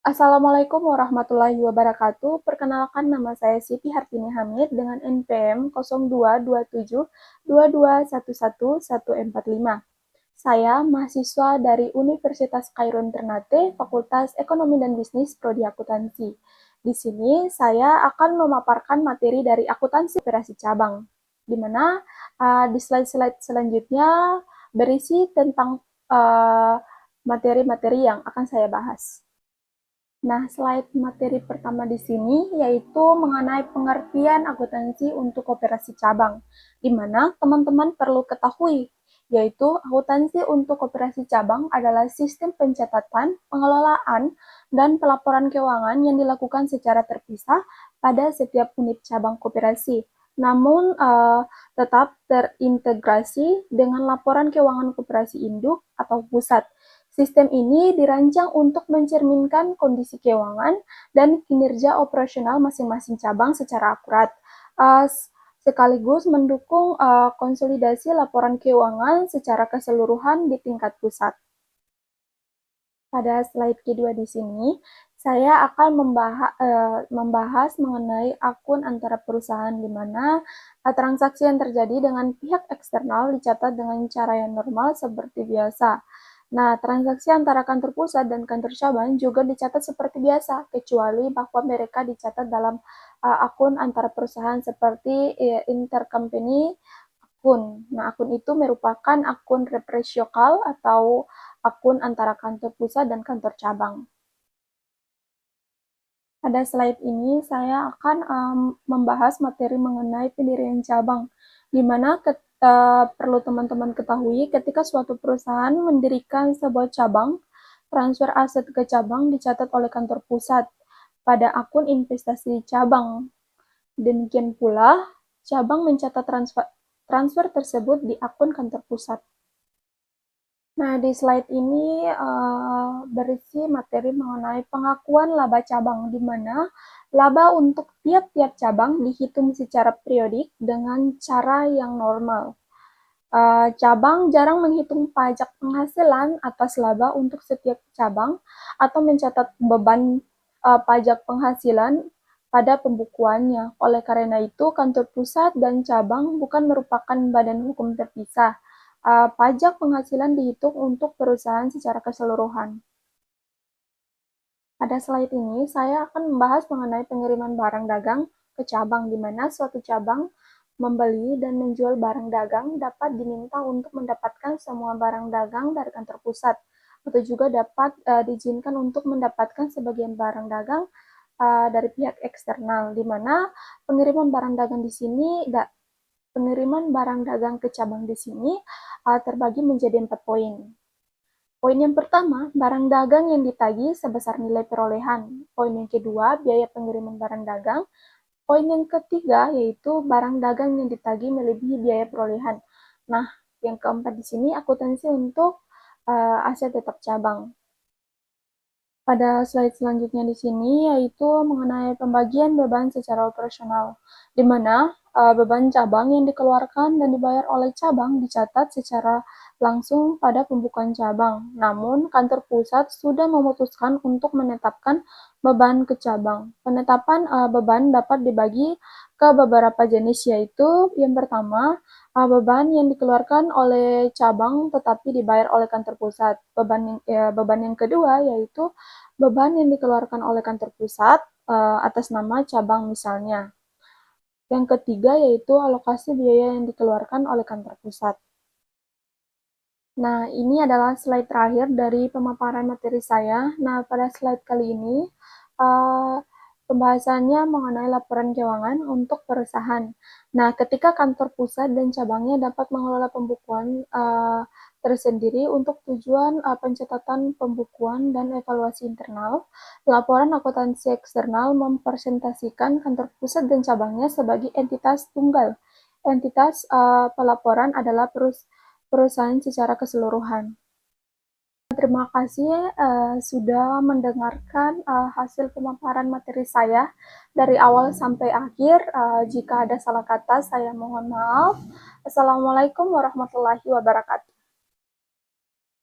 Assalamualaikum warahmatullahi wabarakatuh. Perkenalkan, nama saya Siti Hartini Hamid dengan NPM 022722111145. Saya mahasiswa dari Universitas Khairun Ternate, Fakultas Ekonomi dan Bisnis, Prodi Akuntansi. Di sini saya akan memaparkan materi dari akuntansi operasi cabang, di mana di slide-slide selanjutnya berisi tentang materi-materi yang akan saya bahas. Nah, slide materi pertama di sini yaitu mengenai pengertian akuntansi untuk koperasi cabang, di mana teman-teman perlu ketahui, yaitu akuntansi untuk koperasi cabang adalah sistem pencatatan, pengelolaan, dan pelaporan keuangan yang dilakukan secara terpisah pada setiap unit cabang koperasi, namun tetap terintegrasi dengan laporan keuangan koperasi induk atau pusat. Sistem ini dirancang untuk mencerminkan kondisi keuangan dan kinerja operasional masing-masing cabang secara akurat, sekaligus mendukung konsolidasi laporan keuangan secara keseluruhan di tingkat pusat. Pada slide kedua di sini, saya akan membahas mengenai akun antara perusahaan, di mana transaksi yang terjadi dengan pihak eksternal dicatat dengan cara yang normal seperti biasa. Nah, transaksi antara kantor pusat dan kantor cabang juga dicatat seperti biasa, kecuali bahwa mereka dicatat dalam akun antara perusahaan seperti intercompany akun. Nah, akun itu merupakan akun referensial atau akun antara kantor pusat dan kantor cabang. Pada slide ini saya akan membahas materi mengenai pendirian cabang, di mana perlu teman-teman ketahui ketika suatu perusahaan mendirikan sebuah cabang, transfer aset ke cabang dicatat oleh kantor pusat pada akun investasi cabang. Demikian pula, cabang mencatat transfer tersebut di akun kantor pusat. Nah, di slide ini berisi materi mengenai pengakuan laba cabang, di mana laba untuk tiap-tiap cabang dihitung secara periodik dengan cara yang normal. Cabang jarang menghitung pajak penghasilan atas laba untuk setiap cabang atau mencatat beban pajak penghasilan pada pembukuannya. Oleh karena itu, kantor pusat dan cabang bukan merupakan badan hukum terpisah. Pajak penghasilan dihitung untuk perusahaan secara keseluruhan. Pada slide ini, saya akan membahas mengenai pengiriman barang dagang ke cabang, di mana suatu cabang membeli dan menjual barang dagang dapat diminta untuk mendapatkan semua barang dagang dari kantor pusat, atau juga dapat diizinkan untuk mendapatkan sebagian barang dagang dari pihak eksternal, di mana pengiriman barang dagang di sini pengiriman barang dagang ke cabang di sini terbagi menjadi 4 poin. Poin yang pertama, barang dagang yang ditagih sebesar nilai perolehan. Poin yang kedua, biaya pengiriman barang dagang. Poin yang ketiga, yaitu barang dagang yang ditagih melebihi biaya perolehan. Nah, yang keempat di sini akuntansi untuk aset tetap cabang. Pada slide selanjutnya di sini yaitu mengenai pembagian beban secara operasional, di mana beban cabang yang dikeluarkan dan dibayar oleh cabang dicatat secara langsung pada pembukaan cabang. Namun, kantor pusat sudah memutuskan untuk menetapkan beban ke cabang. Penetapan beban dapat dibagi ke beberapa jenis, yaitu yang pertama, beban yang dikeluarkan oleh cabang tetapi dibayar oleh kantor pusat. Beban yang kedua yaitu beban yang dikeluarkan oleh kantor pusat atas nama cabang misalnya. Yang ketiga yaitu alokasi biaya yang dikeluarkan oleh kantor pusat. Nah, ini adalah slide terakhir dari pemaparan materi saya. Nah, pada slide kali ini pembahasannya mengenai laporan keuangan untuk perusahaan. Nah, ketika kantor pusat dan cabangnya dapat mengelola pembukuan tersendiri untuk tujuan pencatatan pembukuan dan evaluasi internal, laporan akuntansi eksternal mempresentasikan kantor pusat dan cabangnya sebagai entitas tunggal. Entitas pelaporan adalah perusahaan secara keseluruhan. Terima kasih sudah mendengarkan hasil pemaparan materi saya dari awal sampai akhir. Jika ada salah kata, saya mohon maaf. Assalamualaikum warahmatullahi wabarakatuh.